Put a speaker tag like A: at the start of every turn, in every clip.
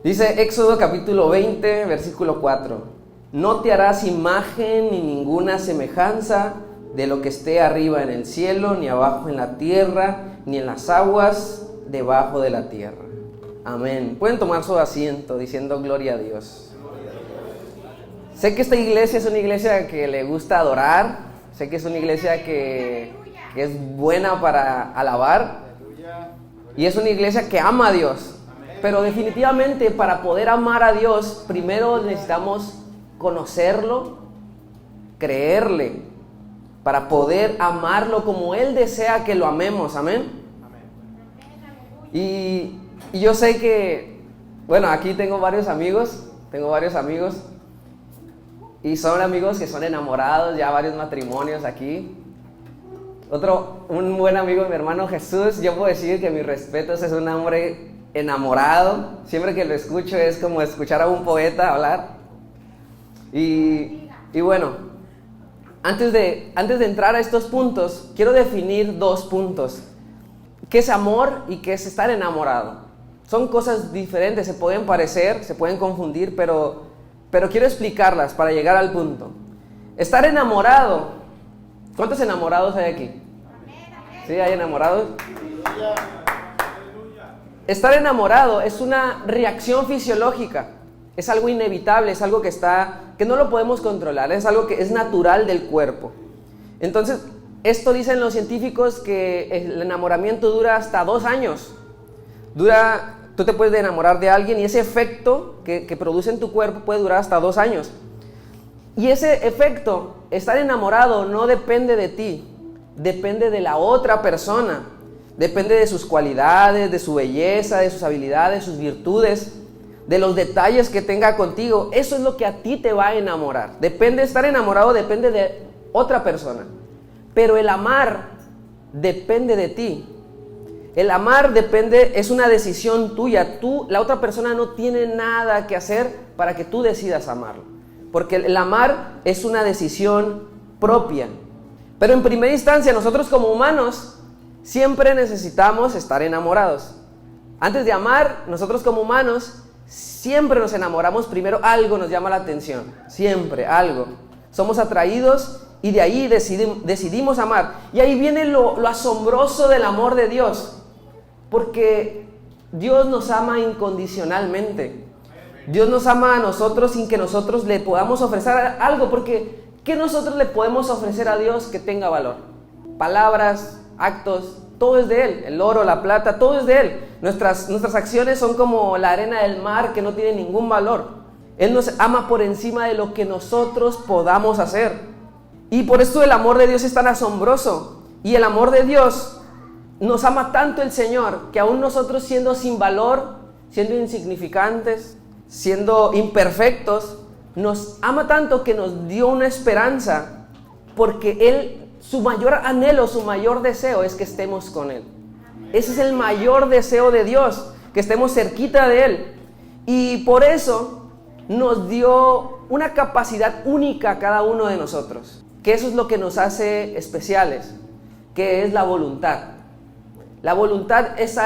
A: Dice Éxodo capítulo 20, versículo 4. No te harás imagen ni ninguna semejanza de lo que esté arriba en el cielo, ni abajo en la tierra, ni en las aguas debajo de la tierra. Amén. Pueden tomar su asiento diciendo gloria a Dios. Sé que esta iglesia es una iglesia que le gusta adorar. Sé que es una iglesia que es buena para alabar. Y es una iglesia que ama a Dios. Pero definitivamente para poder amar a Dios, primero necesitamos conocerlo, creerle, para poder amarlo como Él desea que lo amemos. Amén. Y yo sé que, bueno, aquí tengo varios amigos. Y son amigos que son enamorados, ya varios matrimonios aquí. Un buen amigo, mi hermano Jesús, yo puedo decir que mis respetos, es un hombre enamorado. Siempre que lo escucho es como escuchar a un poeta hablar. Y bueno, antes de entrar a estos puntos, quiero definir 2 puntos. ¿Qué es amor y qué es estar enamorado? Son cosas diferentes, se pueden parecer, se pueden confundir, pero quiero explicarlas para llegar al punto. Estar enamorado. ¿Cuántos enamorados hay aquí? ¿Sí, hay enamorados? Estar enamorado es una reacción fisiológica. Es algo inevitable, es algo que no lo podemos controlar, es algo que es natural del cuerpo. Entonces, esto dicen los científicos que el enamoramiento dura hasta 2 años. Tú te puedes enamorar de alguien y ese efecto que produce en tu cuerpo puede durar hasta 2 años. Y ese efecto, estar enamorado, no depende de ti, depende de la otra persona. Depende de sus cualidades, de su belleza, de sus habilidades, sus virtudes, de los detalles que tenga contigo. Eso es lo que a ti te va a enamorar. Estar enamorado depende de otra persona. Pero el amar depende de ti. El amar es una decisión tuya. La otra persona no tiene nada que hacer para que tú decidas amarlo. Porque el amar es una decisión propia. Pero en primera instancia, nosotros como humanos siempre necesitamos estar enamorados. Antes de amar, nosotros como humanos siempre nos enamoramos. Primero algo nos llama la atención. Siempre, algo. Somos atraídos y de ahí decidimos amar. Y ahí viene lo asombroso del amor de Dios. Porque Dios nos ama incondicionalmente. Dios nos ama a nosotros sin que nosotros le podamos ofrecer algo. Porque ¿qué nosotros le podemos ofrecer a Dios que tenga valor? Palabras, actos, todo es de Él. El oro, la plata, todo es de Él. Nuestras acciones son como la arena del mar que no tiene ningún valor. Él nos ama por encima de lo que nosotros podamos hacer. Y por esto el amor de Dios es tan asombroso. Y el amor de Dios nos ama tanto el Señor, que aún nosotros siendo sin valor, siendo insignificantes, siendo imperfectos, nos ama tanto que nos dio una esperanza, porque Él, su mayor anhelo, su mayor deseo es que estemos con Él. Ese es el mayor deseo de Dios, que estemos cerquita de Él. Y por eso nos dio una capacidad única a cada uno de nosotros, que eso es lo que nos hace especiales, que es la voluntad. La voluntad es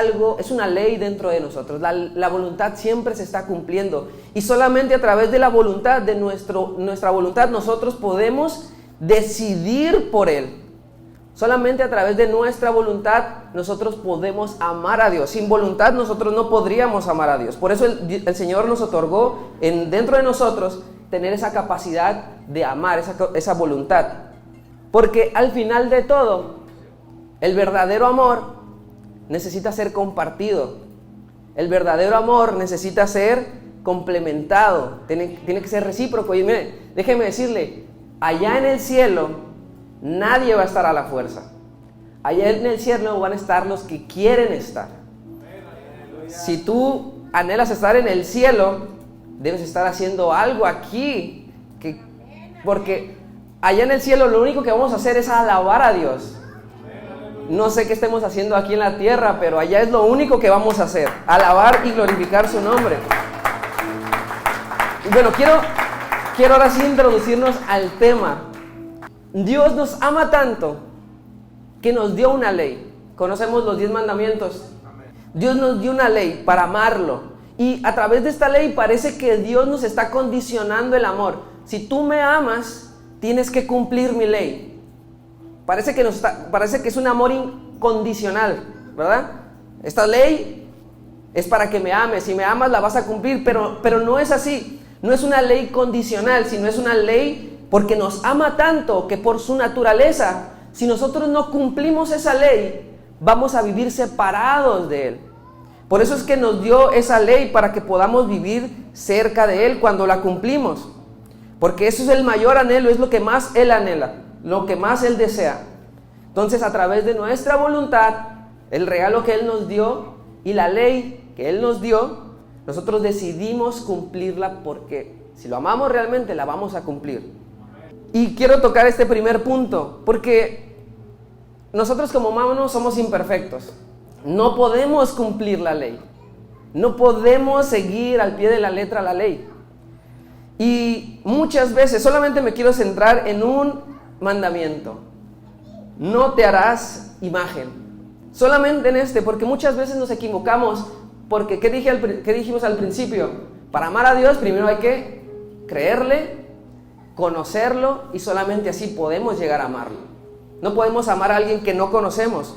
A: una ley dentro de nosotros. La voluntad siempre se está cumpliendo. Y solamente a través de la voluntad, de nuestra voluntad, nosotros podemos decidir por Él. Solamente a través de nuestra voluntad nosotros podemos amar a Dios. Sin voluntad nosotros no podríamos amar a Dios. Por eso el Señor nos otorgó dentro de nosotros tener esa capacidad de amar, esa voluntad. Porque al final de todo, el verdadero amor necesita ser compartido. El verdadero amor necesita ser complementado. Tiene que ser recíproco. Y mire, déjeme decirle, allá en el cielo nadie va a estar a la fuerza. Allá en el cielo van a estar los que quieren estar. Si tú anhelas estar en el cielo, debes estar haciendo algo aquí. Porque allá en el cielo lo único que vamos a hacer es alabar a Dios. No sé qué estemos haciendo aquí en la tierra, pero allá es lo único que vamos a hacer: alabar y glorificar su nombre. Y bueno, quiero ahora sí introducirnos al tema. Dios nos ama tanto que nos dio una ley. Conocemos los 10 mandamientos. Dios nos dio una ley para amarlo. Y a través de esta ley parece que Dios nos está condicionando el amor. Si tú me amas, tienes que cumplir mi ley. Parece que es un amor incondicional, ¿verdad? Esta ley es para que me ames. Si me amas, la vas a cumplir. Pero no es así. No es una ley condicional, sino es una ley porque nos ama tanto que por su naturaleza, si nosotros no cumplimos esa ley, vamos a vivir separados de Él. Por eso es que nos dio esa ley para que podamos vivir cerca de Él cuando la cumplimos. Porque eso es el mayor anhelo, es lo que más Él anhela, lo que más Él desea. Entonces, a través de nuestra voluntad, el regalo que Él nos dio y la ley que Él nos dio, nosotros decidimos cumplirla porque si lo amamos realmente, la vamos a cumplir. Y quiero tocar este primer punto, porque nosotros como humanos somos imperfectos. No podemos cumplir la ley. No podemos seguir al pie de la letra la ley. Y muchas veces, solamente me quiero centrar en un mandamiento. No te harás imagen. Solamente en este, porque muchas veces nos equivocamos. Porque, ¿qué dijimos al principio? Para amar a Dios, primero hay que creerle, conocerlo, y solamente así podemos llegar a amarlo. No podemos amar a alguien que no conocemos.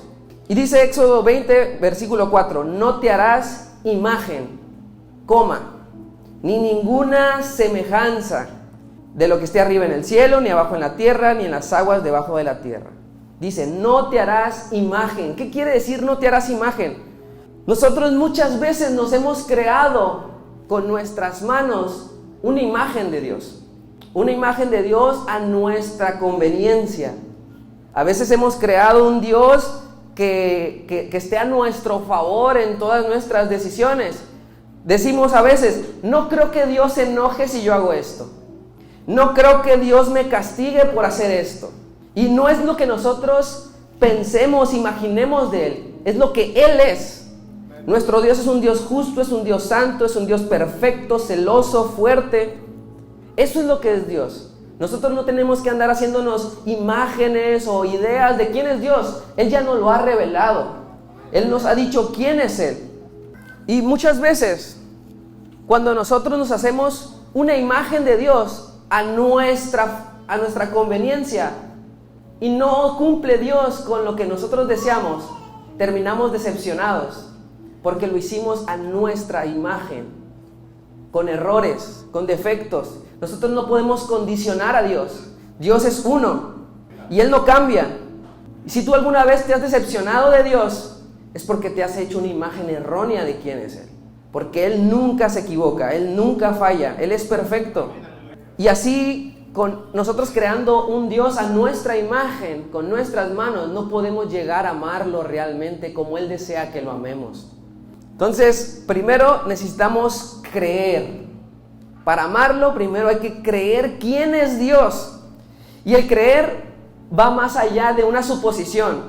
A: Y dice Éxodo 20, versículo 4, no te harás imagen, ni ninguna semejanza de lo que esté arriba en el cielo, ni abajo en la tierra, ni en las aguas debajo de la tierra. Dice, no te harás imagen. ¿Qué quiere decir no te harás imagen? Nosotros muchas veces nos hemos creado con nuestras manos una imagen de Dios. Una imagen de Dios a nuestra conveniencia. A veces hemos creado un Dios que esté a nuestro favor en todas nuestras decisiones. Decimos a veces, no creo que Dios se enoje si yo hago esto. No creo que Dios me castigue por hacer esto. Y no es lo que nosotros pensemos, imaginemos de Él. Es lo que Él es. Nuestro Dios es un Dios justo, es un Dios santo, es un Dios perfecto, celoso, fuerte. Eso es lo que es Dios. Nosotros no tenemos que andar haciéndonos imágenes o ideas de quién es Dios. Él ya nos lo ha revelado. Él nos ha dicho quién es Él. Y muchas veces, cuando nosotros nos hacemos una imagen de Dios a nuestra conveniencia y no cumple Dios con lo que nosotros deseamos, terminamos decepcionados porque lo hicimos a nuestra imagen, con errores, con defectos. Nosotros no podemos condicionar a Dios. Dios es uno y Él no cambia. Y si tú alguna vez te has decepcionado de Dios, es porque te has hecho una imagen errónea de quién es Él. Porque Él nunca se equivoca, Él nunca falla, Él es perfecto. Y así, con nosotros creando un Dios a nuestra imagen, con nuestras manos, no podemos llegar a amarlo realmente como Él desea que lo amemos. Entonces, primero necesitamos creer. Para amarlo, primero hay que creer quién es Dios. Y el creer va más allá de una suposición.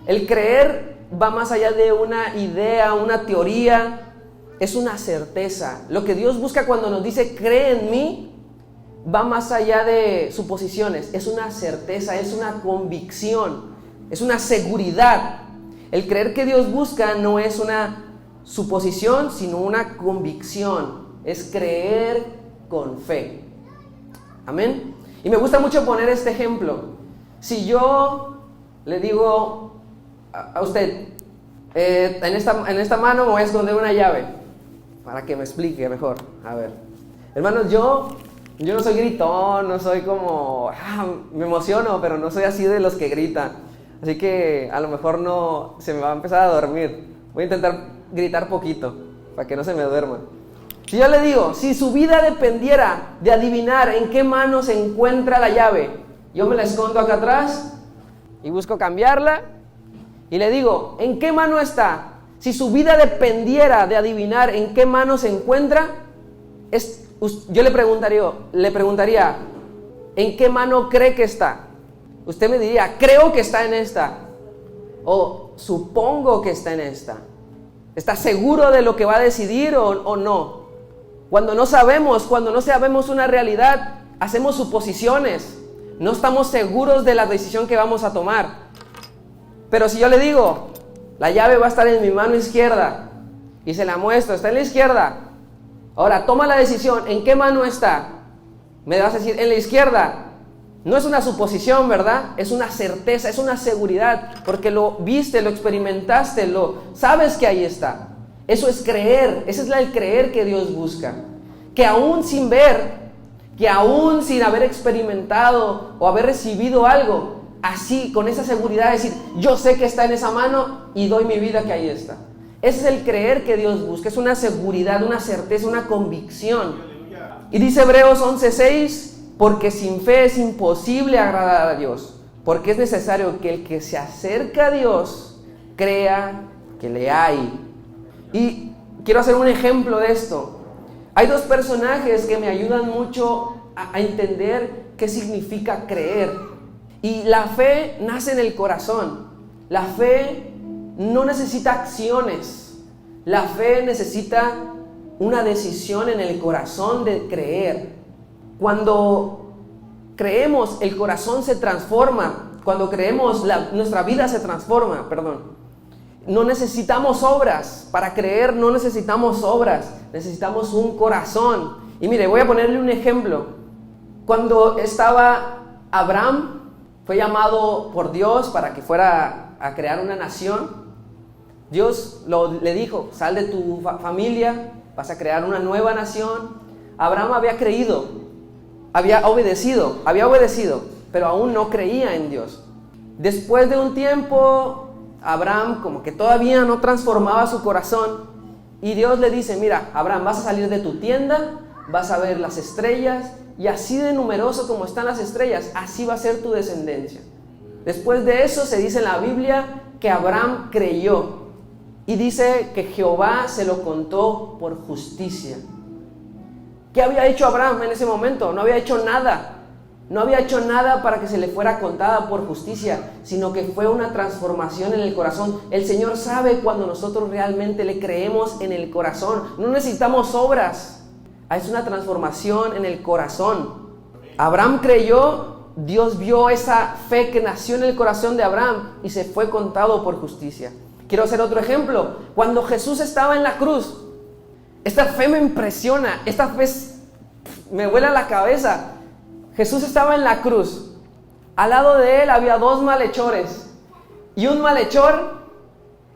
A: El creer va más allá de una idea, una teoría. Es una certeza. Lo que Dios busca cuando nos dice, cree en mí, va más allá de suposiciones. Es una certeza, es una convicción, es una seguridad. El creer que Dios busca no es una suposición, sino una convicción. Es creer con fe. Amén. Y me gusta mucho poner este ejemplo. Si yo le digo a usted, en esta mano me voy a esconder una llave, para que me explique mejor. A ver, hermanos, yo no soy gritón, no soy como, me emociono, pero no soy así de los que gritan. Así que a lo mejor no se me va a empezar a dormir. Voy a intentar gritar poquito, para que no se me duerma. Si yo le digo, si su vida dependiera de adivinar en qué mano se encuentra la llave, yo me la escondo acá atrás y busco cambiarla y le digo, ¿en qué mano está? Si su vida dependiera de adivinar en qué mano se encuentra, yo le preguntaría, ¿en qué mano cree que está? Usted me diría, creo que está en esta, o supongo que está en esta. ¿Está seguro de lo que va a decidir o no? Cuando no sabemos una realidad, hacemos suposiciones. No estamos seguros de la decisión que vamos a tomar. Pero si yo le digo, la llave va a estar en mi mano izquierda, y se la muestro, está en la izquierda, Ahora, toma la decisión. ¿En qué mano está? Me vas a decir, en la izquierda. No es una suposición, ¿verdad? Es una certeza, es una seguridad, porque lo viste, lo experimentaste, lo sabes que ahí está. Eso es creer, ese es el creer que Dios busca. Que aún sin ver, que aún sin haber experimentado o haber recibido algo, así, con esa seguridad, decir, yo sé que está en esa mano y doy mi vida que ahí está. Ese es el creer que Dios busca, es una seguridad, una certeza, una convicción. Y dice Hebreos 11:6, porque sin fe es imposible agradar a Dios, porque es necesario que el que se acerca a Dios crea que le hay. Y quiero hacer un ejemplo de esto. Hay dos personajes que me ayudan mucho a entender qué significa creer. Y la fe nace en el corazón. La fe no necesita acciones. La fe necesita una decisión en el corazón de creer. Cuando creemos, el corazón se transforma. Cuando creemos, nuestra vida se transforma, No necesitamos obras. Para creer no necesitamos obras. Necesitamos un corazón. Y mire, voy a ponerle un ejemplo. Cuando estaba Abraham, fue llamado por Dios para que fuera a crear una nación. Dios le dijo, sal de tu familia, vas a crear una nueva nación. Abraham había creído, había obedecido, pero aún no creía en Dios. Después de un tiempo, Abraham como que todavía no transformaba su corazón, y Dios le dice, mira, Abraham, vas a salir de tu tienda, vas a ver las estrellas, y así de numeroso como están las estrellas, así va a ser tu descendencia. Después de eso se dice en la Biblia que Abraham creyó, y dice que Jehová se lo contó por justicia. ¿Qué había hecho Abraham en ese momento? No había hecho nada. No había hecho nada para que se le fuera contada por justicia, sino que fue una transformación en el corazón. El Señor sabe cuando nosotros realmente le creemos en el corazón. No necesitamos obras. Es una transformación en el corazón. Abraham creyó, Dios vio esa fe que nació en el corazón de Abraham y se fue contado por justicia. Quiero hacer otro ejemplo. Cuando Jesús estaba en la cruz, esta fe me impresiona, esta fe me vuela la cabeza. Jesús estaba en la cruz. Al lado de él había dos malhechores. Y un malhechor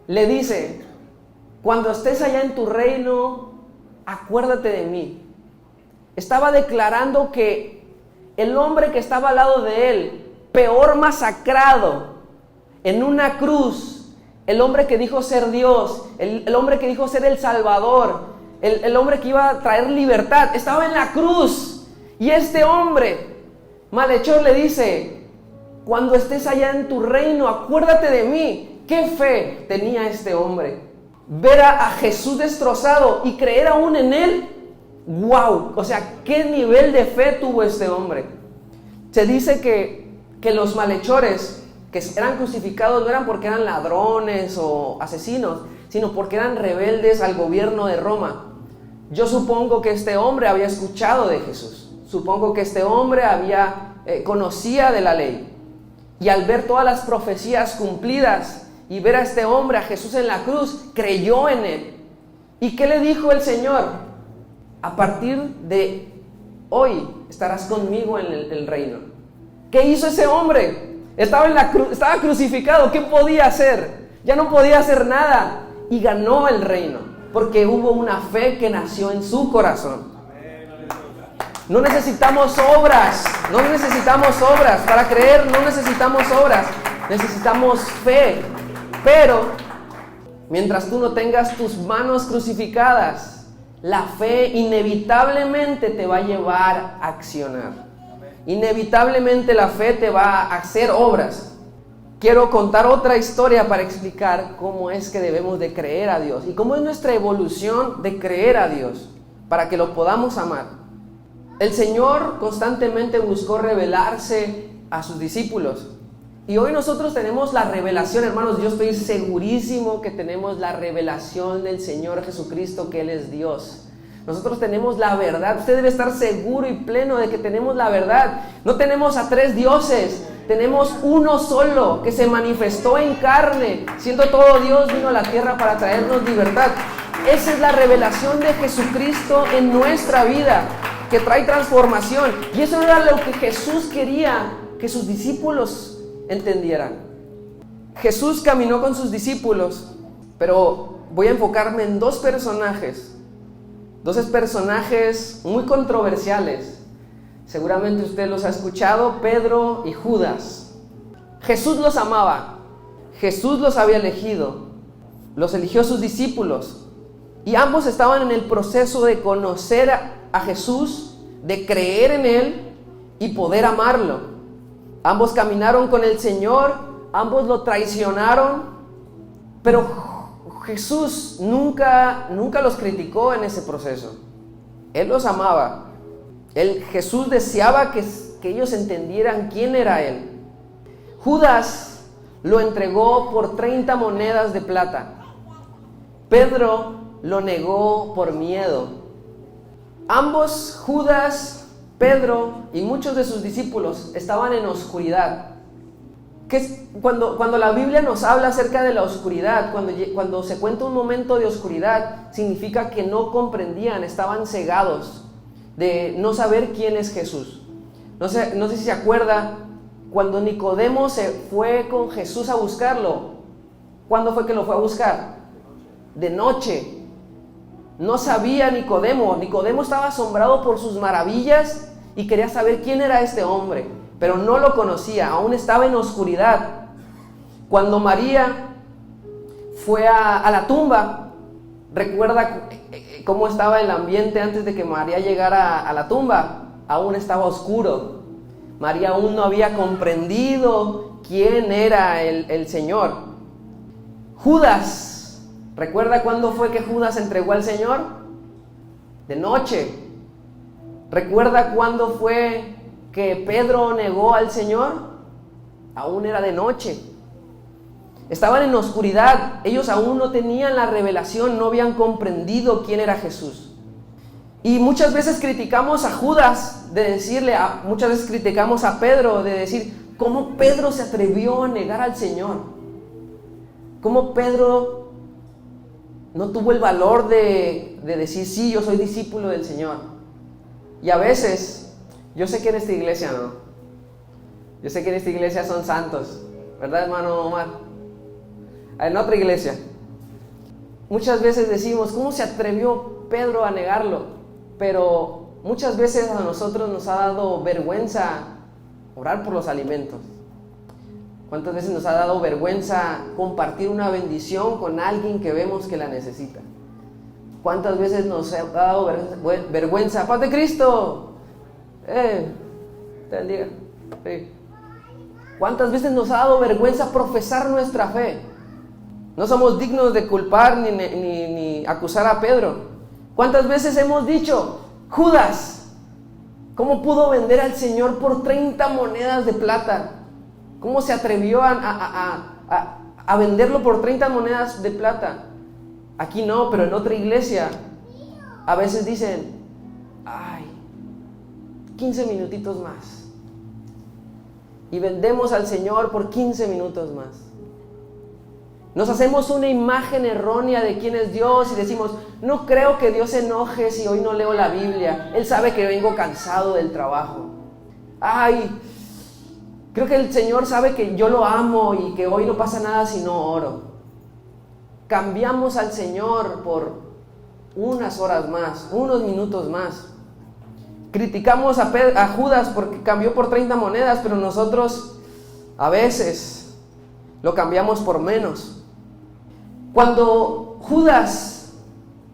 A: le dice, cuando estés allá en tu reino, acuérdate de mí. Estaba declarando que el hombre que estaba al lado de él, peor masacrado en una cruz, el hombre que dijo ser Dios, el hombre que dijo ser el Salvador, el hombre que iba a traer libertad, estaba en la cruz. Y este hombre, malhechor, le dice, cuando estés allá en tu reino, acuérdate de mí. ¿Qué fe tenía este hombre? Ver a Jesús destrozado y creer aún en él. ¡Wow! O sea, ¿qué nivel de fe tuvo este hombre? Se dice que los malhechores que eran crucificados no eran porque eran ladrones o asesinos, sino porque eran rebeldes al gobierno de Roma. Yo supongo que este hombre había escuchado de Jesús. Supongo que este hombre conocía de la ley. Y al ver todas las profecías cumplidas y ver a este hombre, a Jesús en la cruz, creyó en él. ¿Y qué le dijo el Señor? A partir de hoy estarás conmigo en el reino. ¿Qué hizo ese hombre? Estaba estaba crucificado. ¿Qué podía hacer? Ya no podía hacer nada. Y ganó el reino, porque hubo una fe que nació en su corazón. No necesitamos obras, para creer no necesitamos obras, necesitamos fe. Pero mientras tú no tengas tus manos crucificadas, la fe inevitablemente te va a llevar a accionar. Inevitablemente la fe te va a hacer obras. Quiero contar otra historia para explicar cómo es que debemos de creer a Dios y cómo es nuestra evolución de creer a Dios para que lo podamos amar. El Señor constantemente buscó revelarse a sus discípulos. Y hoy nosotros tenemos la revelación, hermanos. Yo estoy segurísimo que tenemos la revelación del Señor Jesucristo, que Él es Dios. Nosotros tenemos la verdad. Usted debe estar seguro y pleno de que tenemos la verdad. No tenemos a tres dioses. Tenemos uno solo que se manifestó en carne. Siendo todo Dios, vino a la tierra para traernos libertad. Esa es la revelación de Jesucristo en nuestra vida, que trae transformación. Y eso era lo que Jesús quería que sus discípulos entendieran. Jesús caminó con sus discípulos, pero voy a enfocarme en dos personajes muy controversiales. Seguramente usted los ha escuchado, Pedro y Judas. Jesús los amaba, Jesús los había elegido, los eligió sus discípulos, y ambos estaban en el proceso de conocer a Jesús, de creer en Él y poder amarlo. Ambos caminaron con el Señor, ambos lo traicionaron, pero Jesús nunca los criticó en ese proceso. Él los amaba. Jesús deseaba que ellos entendieran quién era Él. Judas lo entregó por 30 monedas de plata. Pedro lo negó por miedo. Ambos, Judas, Pedro y muchos de sus discípulos, estaban en oscuridad. Cuando la Biblia nos habla acerca de la oscuridad, cuando se cuenta un momento de oscuridad, significa que no comprendían, estaban cegados de no saber quién es Jesús. No sé si se acuerda, cuando Nicodemo se fue con Jesús a buscarlo, ¿cuándo fue que lo fue a buscar? De noche. No sabía Nicodemo estaba asombrado por sus maravillas y quería saber quién era este hombre, pero no lo conocía, aún estaba en oscuridad. Cuando María fue a la tumba, recuerda cómo estaba el ambiente antes de que María llegara a la tumba. Aún estaba oscuro. María aún no había comprendido quién era el Señor. Judas, ¿recuerda cuándo fue que Judas entregó al Señor? De noche. ¿Recuerda cuándo fue que Pedro negó al Señor? Aún era de noche. Estaban en oscuridad. Ellos aún no tenían la revelación, no habían comprendido quién era Jesús. Y muchas veces criticamos a Judas muchas veces criticamos a Pedro de decir, ¿cómo Pedro se atrevió a negar al Señor? ¿Cómo Pedro no tuvo el valor de decir, sí, yo soy discípulo del Señor? Y a veces, yo sé que en esta iglesia no. Yo sé que en esta iglesia son santos, ¿verdad, hermano Omar? En otra iglesia, muchas veces decimos, ¿cómo se atrevió Pedro a negarlo? Pero muchas veces a nosotros nos ha dado vergüenza orar por los alimentos. ¿Cuántas veces nos ha dado vergüenza compartir una bendición con alguien que vemos que la necesita? ¿Cuántas veces nos ha dado vergüenza? ¡Paz de Cristo! Te bendiga. Sí. ¿Cuántas veces nos ha dado vergüenza profesar nuestra fe? No somos dignos de culpar ni acusar a Pedro. ¿Cuántas veces hemos dicho, Judas, ¿cómo pudo vender al Señor por 30 monedas de plata? ¿Cómo se atrevió a venderlo por 30 monedas de plata? Aquí no, pero en otra iglesia a veces dicen, 15 minutitos más. Y vendemos al Señor por 15 minutos más. Nos hacemos una imagen errónea de quién es Dios y decimos, no creo que Dios se enoje si hoy no leo la Biblia. Él sabe que vengo cansado del trabajo. Creo que el Señor sabe que yo lo amo y que hoy no pasa nada si no oro. Cambiamos al Señor por unas horas más, unos minutos más. Criticamos a Judas porque cambió por 30 monedas, pero nosotros a veces lo cambiamos por menos. Cuando Judas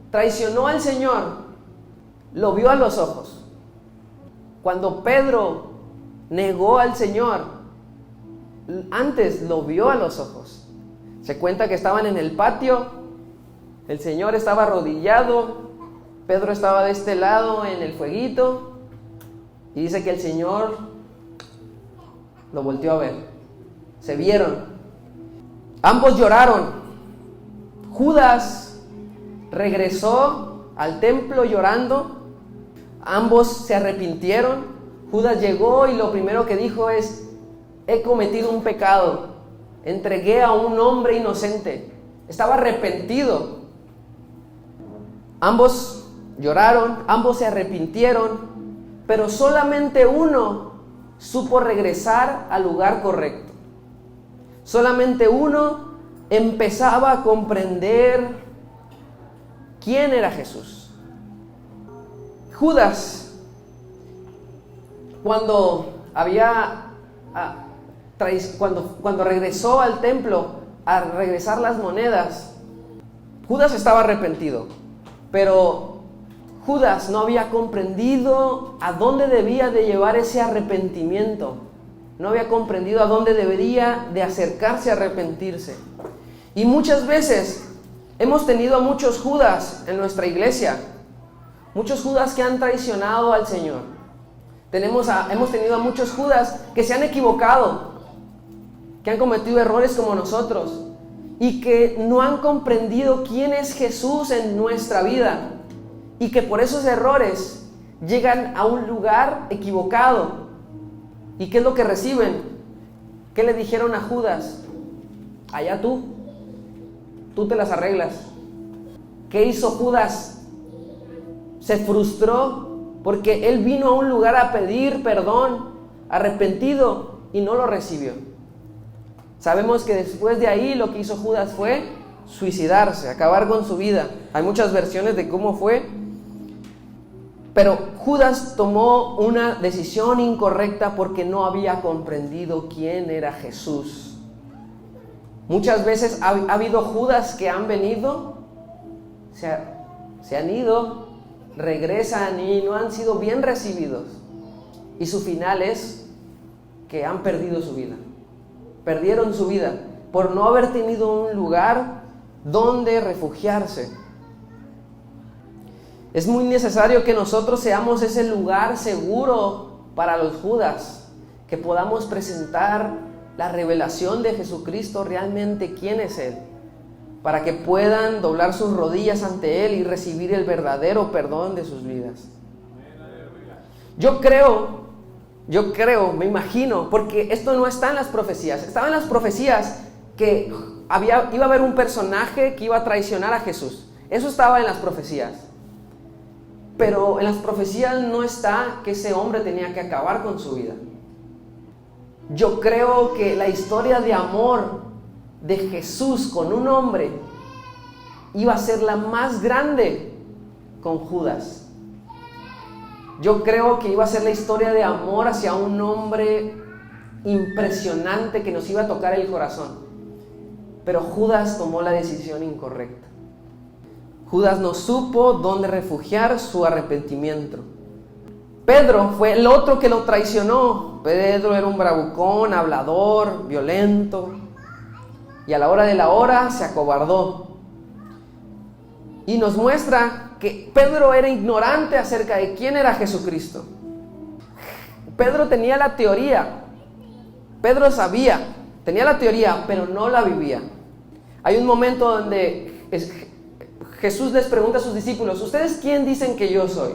A: traicionó al Señor, lo vio a los ojos. Cuando Pedro negó al Señor, antes lo vio a los ojos. Se cuenta que estaban en el patio, el Señor estaba arrodillado, Pedro estaba de este lado en el fueguito, y dice que el Señor lo volteó a ver. Se vieron. Ambos lloraron. Judas regresó al templo llorando. Ambos se arrepintieron. Judas llegó y lo primero que dijo es, he cometido un pecado. Entregué a un hombre inocente. Estaba arrepentido. Ambos lloraron, ambos se arrepintieron, pero solamente uno supo regresar al lugar correcto. Solamente uno empezaba a comprender quién era Jesús. Judas, cuando regresó al templo a regresar las monedas, Judas estaba arrepentido, pero Judas no había comprendido a dónde debía de llevar ese arrepentimiento. No había comprendido a dónde debería de acercarse a arrepentirse. Y muchas veces hemos tenido a muchos Judas en nuestra iglesia. Muchos Judas que han traicionado al Señor. Hemos tenido a muchos Judas que se han equivocado, que han cometido errores como nosotros y que no han comprendido quién es Jesús en nuestra vida y que por esos errores llegan a un lugar equivocado. ¿Y qué es lo que reciben? ¿Qué le dijeron a Judas? Allá tú te las arreglas. ¿Qué hizo Judas? Se frustró porque él vino a un lugar a pedir perdón, arrepentido, y no lo recibió. Sabemos que después de ahí lo que hizo Judas fue suicidarse, acabar con su vida. Hay muchas versiones de cómo fue, pero Judas tomó una decisión incorrecta porque no había comprendido quién era Jesús. Muchas veces ha habido Judas que han venido, se han ido, regresan y no han sido bien recibidos. Y su final es que han perdido su vida. Perdieron su vida por no haber tenido un lugar donde refugiarse. Es muy necesario que nosotros seamos ese lugar seguro para los Judas, que podamos presentar la revelación de Jesucristo, realmente quién es Él, para que puedan doblar sus rodillas ante Él y recibir el verdadero perdón de sus vidas. Yo creo, me imagino, porque esto no está en las profecías. Estaba en las profecías que iba a haber un personaje que iba a traicionar a Jesús. Eso estaba en las profecías. Pero en las profecías no está que ese hombre tenía que acabar con su vida. Yo creo que la historia de amor de Jesús con un hombre iba a ser la más grande con Judas. Yo creo que iba a ser la historia de amor hacia un hombre impresionante que nos iba a tocar el corazón. Pero Judas tomó la decisión incorrecta. Judas no supo dónde refugiar su arrepentimiento. Pedro fue el otro que lo traicionó. Pedro era un bravucón, hablador, violento. Y a la hora de la hora se acobardó. Y nos muestra que Pedro era ignorante acerca de quién era Jesucristo. Pedro tenía la teoría. Pedro sabía, tenía la teoría, pero no la vivía. Hay un momento donde Jesús les pregunta a sus discípulos: ¿ustedes quién dicen que yo soy?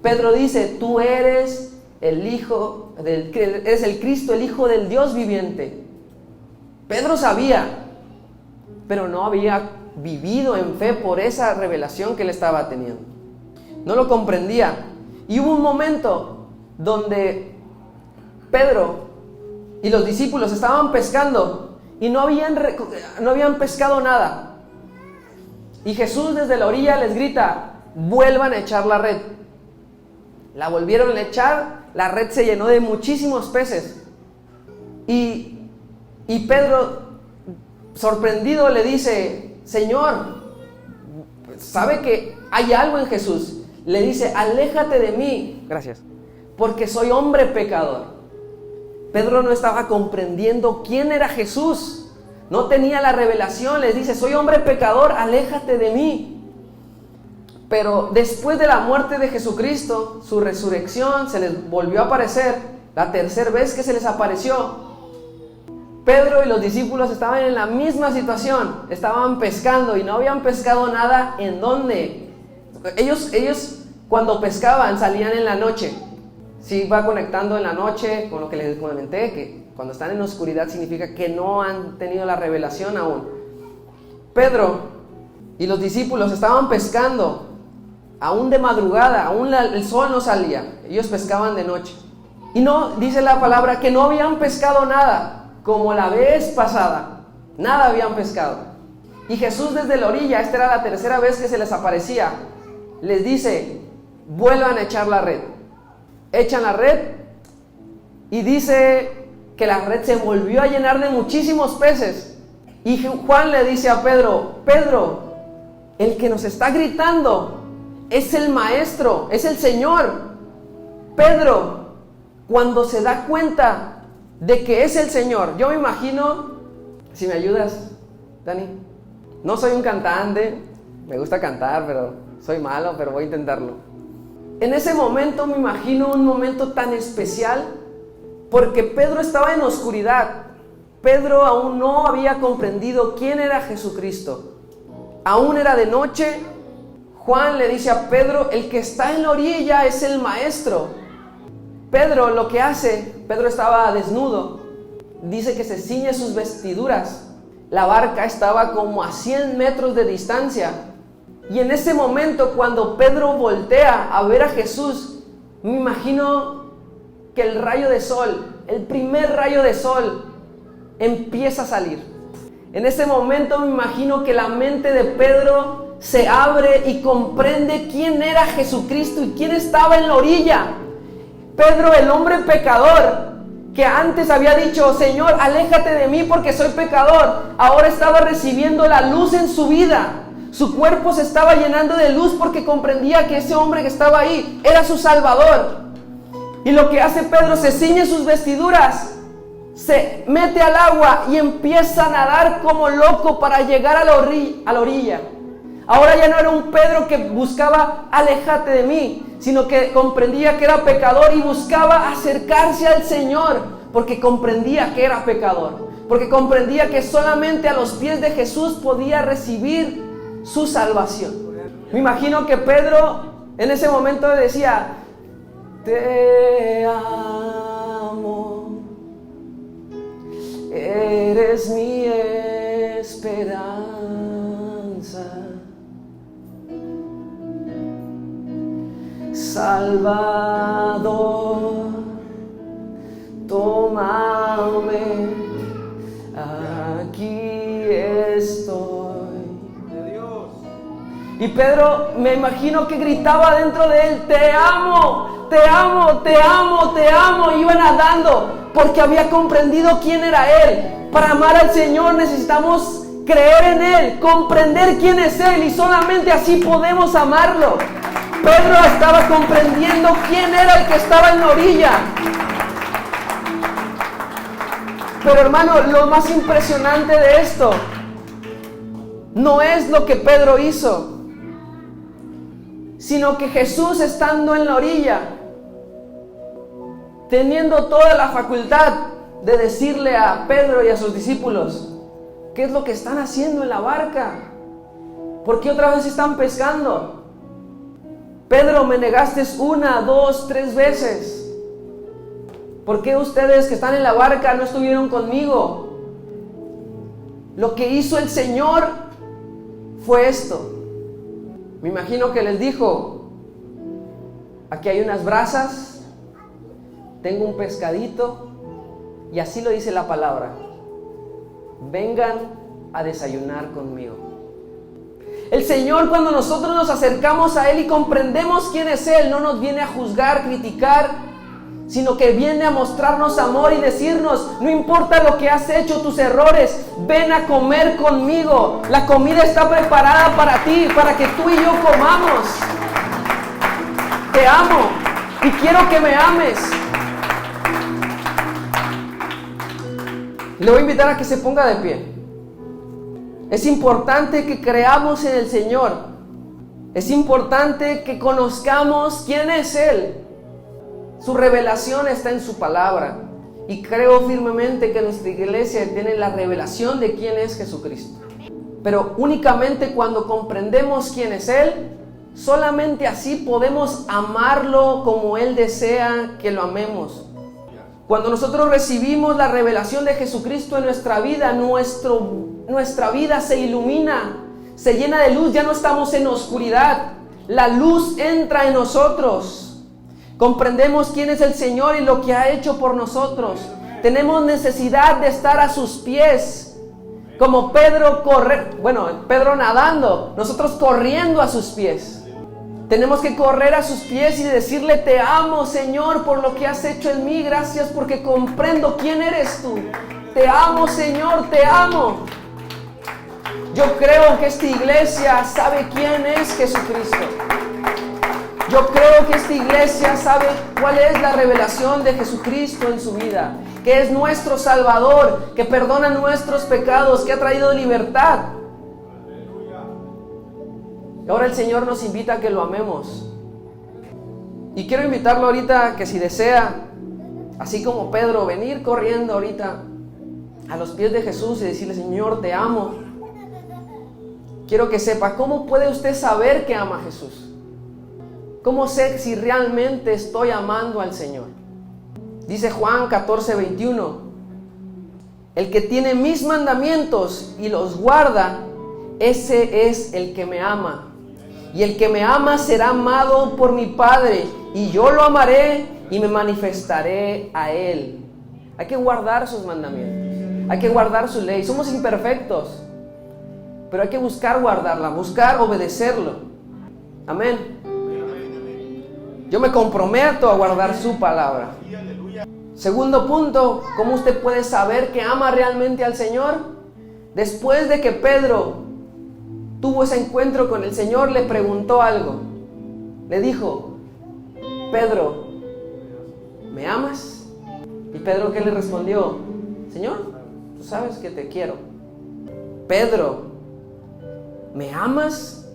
A: Pedro dice: tú eres eres el Cristo, el Hijo del Dios viviente. Pedro sabía, pero no había vivido en fe por esa revelación que él estaba teniendo. No lo comprendía. Y hubo un momento donde Pedro y los discípulos estaban pescando y no habían pescado nada. Y Jesús desde la orilla les grita: vuelvan a echar la red. La volvieron a echar, la red se llenó de muchísimos peces. Y Pedro, sorprendido, le dice: Señor, sabe que hay algo en Jesús. Le dice: aléjate de mí, gracias, porque soy hombre pecador. Pedro no estaba comprendiendo quién era Jesús. No tenía la revelación. Les dice: soy hombre pecador, aléjate de mí. Pero después de la muerte de Jesucristo, su resurrección, se les volvió a aparecer. La tercera vez que se les apareció, Pedro y los discípulos estaban en la misma situación. Estaban pescando y no habían pescado nada. ¿En dónde? Ellos cuando pescaban salían en la noche. Sí, va conectando en la noche con lo que les comenté, que cuando están en oscuridad significa que no han tenido la revelación aún. Pedro y los discípulos estaban pescando aún de madrugada, aún el sol no salía. Ellos pescaban de noche. Y no, dice la palabra, que no habían pescado nada, como la vez pasada. Nada habían pescado. Y Jesús desde la orilla, esta era la tercera vez que se les aparecía, les dice, vuelvan a echar la red. Echan la red y dice que la red se volvió a llenar de muchísimos peces. Y Juan le dice a Pedro, Pedro, el que nos está gritando es el Maestro, es el Señor. Pedro, cuando se da cuenta de que es el Señor, yo me imagino, si me ayudas, Dani, no soy un cantante, me gusta cantar, pero soy malo, pero voy a intentarlo. En ese momento me imagino un momento tan especial, porque Pedro estaba en oscuridad. Pedro aún no había comprendido quién era Jesucristo. Aún era de noche. Juan le dice a Pedro, el que está en la orilla es el Maestro. Pedro lo que hace, Pedro estaba desnudo, dice que se ciñe sus vestiduras. La barca estaba como a 100 metros de distancia. Y en ese momento, cuando Pedro voltea a ver a Jesús, me imagino que el rayo de sol, el primer rayo de sol, empieza a salir. En ese momento me imagino que la mente de Pedro se abre y comprende quién era Jesucristo y quién estaba en la orilla. Pedro, el hombre pecador, que antes había dicho, Señor, aléjate de mí porque soy pecador, ahora estaba recibiendo la luz en su vida. Su cuerpo se estaba llenando de luz porque comprendía que ese hombre que estaba ahí era su Salvador. Y lo que hace Pedro, se ciñe sus vestiduras, se mete al agua y empieza a nadar como loco para llegar a la orilla. Ahora ya no era un Pedro que buscaba aléjate de mí, sino que comprendía que era pecador y buscaba acercarse al Señor, porque comprendía que era pecador, porque comprendía que solamente a los pies de Jesús podía recibir su salvación. Me imagino que Pedro en ese momento decía, te amo, eres mi esperanza. Salvador, tómame, aquí estoy. Y Pedro, me imagino que gritaba dentro de él, te amo, te amo, te amo, te amo. Y iba nadando porque había comprendido quién era Él. Para amar al Señor necesitamos creer en Él, comprender quién es Él, y solamente así podemos amarlo. Pedro estaba comprendiendo quién era el que estaba en la orilla. Pero hermano, lo más impresionante de esto no es lo que Pedro hizo, sino que Jesús, estando en la orilla, teniendo toda la facultad de decirle a Pedro y a sus discípulos, ¿qué es lo que están haciendo en la barca? ¿Por qué otra vez están pescando? Pedro, me negaste 1, 2, 3 veces. ¿Por qué ustedes que están en la barca no estuvieron conmigo? Lo que hizo el Señor fue esto. Me imagino que les dijo, aquí hay unas brasas, tengo un pescadito, y así lo dice la palabra, vengan a desayunar conmigo. El Señor, cuando nosotros nos acercamos a Él y comprendemos quién es Él, no nos viene a juzgar, criticar, sino que viene a mostrarnos amor y decirnos, no importa lo que has hecho, tus errores, ven a comer conmigo. La comida está preparada para ti, para que tú y yo comamos. Te amo y quiero que me ames. Le voy a invitar a que se ponga de pie. Es importante que creamos en el Señor. Es importante que conozcamos quién es Él. Su revelación está en su palabra. Y creo firmemente que nuestra iglesia tiene la revelación de quién es Jesucristo. Pero únicamente cuando comprendemos quién es Él, solamente así podemos amarlo como Él desea que lo amemos. Cuando nosotros recibimos la revelación de Jesucristo en nuestra vida, nuestra vida se ilumina, se llena de luz, ya no estamos en oscuridad. La luz entra en nosotros. Comprendemos quién es el Señor y lo que ha hecho por nosotros. Tenemos necesidad de estar a sus pies. Como Pedro Pedro nadando, nosotros corriendo a sus pies. Tenemos que correr a sus pies y decirle: te amo, Señor, por lo que has hecho en mí. Gracias porque comprendo quién eres tú. Te amo, Señor, te amo. Yo creo que esta iglesia sabe quién es Jesucristo. Yo creo que esta iglesia sabe cuál es la revelación de Jesucristo en su vida, que es nuestro Salvador, que perdona nuestros pecados, que ha traído libertad. Y ahora el Señor nos invita a que lo amemos. Y quiero invitarlo ahorita que si desea, así como Pedro, venir corriendo ahorita a los pies de Jesús y decirle: Señor, te amo. Quiero que sepa, ¿cómo puede usted saber que ama a Jesús? ¿Cómo sé si realmente estoy amando al Señor? Dice Juan 14:21: el que tiene mis mandamientos y los guarda, ese es el que me ama. Y el que me ama será amado por mi Padre, y yo lo amaré y me manifestaré a él. Hay que guardar sus mandamientos, hay que guardar su ley. Somos imperfectos, pero hay que buscar guardarla, buscar obedecerlo. Amén. Yo me comprometo a guardar su palabra. Segundo punto, ¿cómo usted puede saber que ama realmente al Señor? Después de que Pedro tuvo ese encuentro con el Señor, le preguntó algo. Le dijo: Pedro, ¿me amas? Y Pedro, ¿qué le respondió? Señor, tú sabes que te quiero. Pedro, ¿me amas?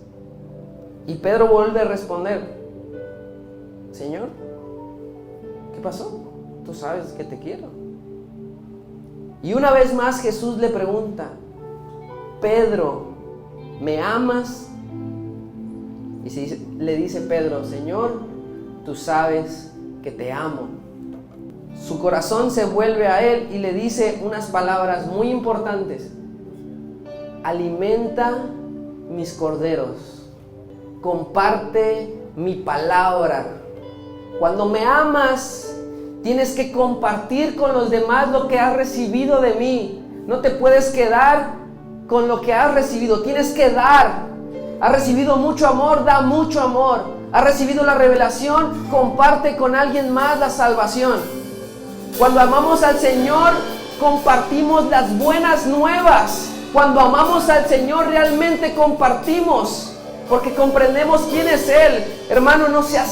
A: Y Pedro vuelve a responder: Señor, ¿qué pasó? Tú sabes que te quiero. Y una vez más Jesús le pregunta: Pedro, ¿me amas? Y le dice Pedro: Señor, tú sabes que te amo. Su corazón se vuelve a él y le dice unas palabras muy importantes: alimenta mis corderos, comparte mi palabra. Cuando me amas, tienes que compartir con los demás lo que has recibido de mí. No te puedes quedar con lo que has recibido, tienes que dar. Has recibido mucho amor, da mucho amor. Has recibido la revelación, comparte con alguien más la salvación. Cuando amamos al Señor, compartimos las buenas nuevas. Cuando amamos al Señor, realmente compartimos, porque comprendemos quién es Él. Hermano, no sea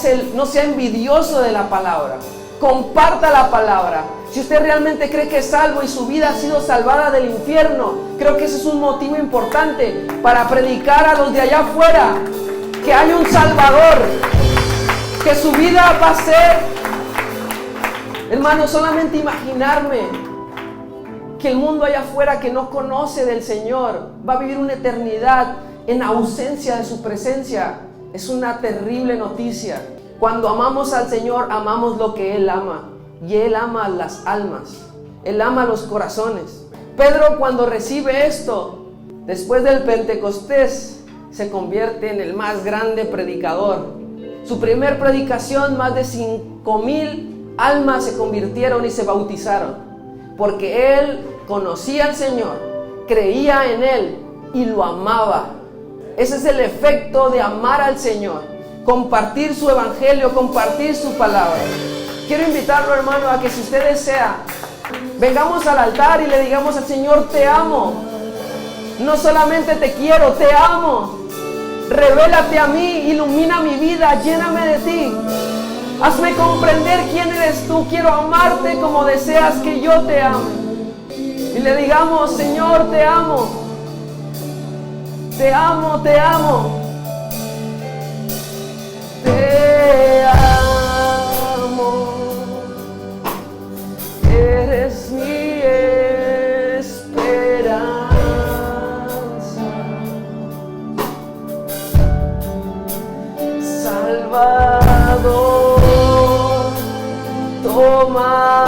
A: envidioso de la palabra. Comparta la palabra. Si usted realmente cree que es salvo y su vida ha sido salvada del infierno, creo que ese es un motivo importante para predicar a los de allá afuera que hay un Salvador, que su vida va a ser, hermano, solamente imaginarme que el mundo allá afuera que no conoce del Señor va a vivir una eternidad en ausencia de su presencia. Es una terrible noticia. Cuando amamos al Señor, amamos lo que Él ama. Y Él ama las almas. Él ama los corazones. Pedro, cuando recibe esto, después del Pentecostés, se convierte en el más grande predicador. Su primer predicación, más de 5,000 almas se convirtieron y se bautizaron. Porque él conocía al Señor, creía en Él y lo amaba. Ese es el efecto de amar al Señor. Compartir su evangelio, compartir su palabra. Quiero invitarlo, hermano, a que si usted desea, vengamos al altar y le digamos al Señor: te amo. No solamente te quiero, te amo. Revélate a mí, ilumina mi vida, lléname de ti. Hazme comprender quién eres tú. Quiero amarte como deseas que yo te ame. Y le digamos: Señor, te amo. Te amo, te amo. Te amo. Eres mi esperanza. Salvador, toma